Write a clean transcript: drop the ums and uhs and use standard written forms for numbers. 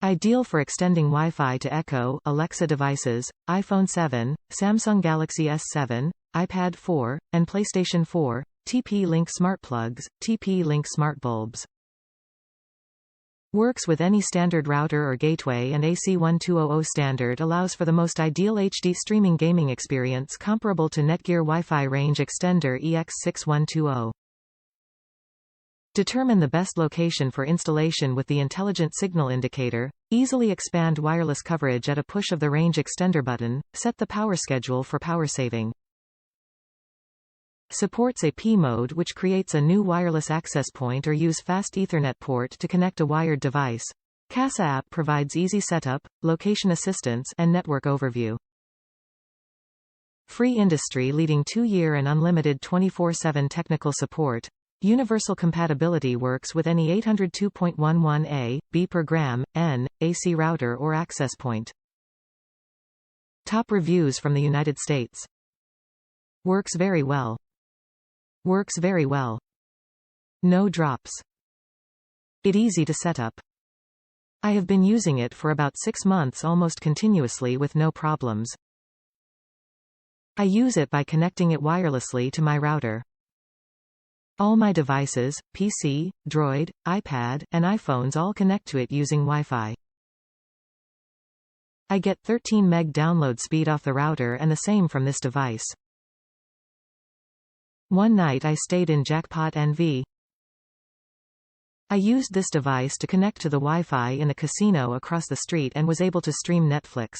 Ideal for extending Wi-Fi to Echo, Alexa devices, iPhone 7, Samsung Galaxy S7, iPad 4, and PlayStation 4, TP-Link smart plugs, TP-Link smart bulbs. Works with any standard router or gateway, and AC1200 standard allows for the most ideal HD streaming gaming experience comparable to NETGEAR Wi Fi range extender EX6120. Determine the best location for installation with the intelligent signal indicator. Easily expand wireless coverage at a push of the range extender button. Set the power schedule for power saving. Supports a P mode, which creates a new wireless access point, or use fast Ethernet port to connect a wired device. Kasa app provides easy setup, location assistance, and network overview. Free industry-leading 2-year and unlimited 24/7 technical support. Universal compatibility works with any 802.11a, B per gram, N, AC router or access point. Top reviews from the United States. Works very well. Works very well. No drops. It easy to set up. I have been using it for about 6 months almost continuously with no problems. I use it by connecting it wirelessly to my router. All my devices, PC, Droid, iPad, and iPhones all connect to it using Wi-Fi. I get 13 meg download speed off the router and the same from this device. One night I stayed in Jackpot NV. I used this device to connect to the Wi-Fi in the casino across the street and was able to stream Netflix.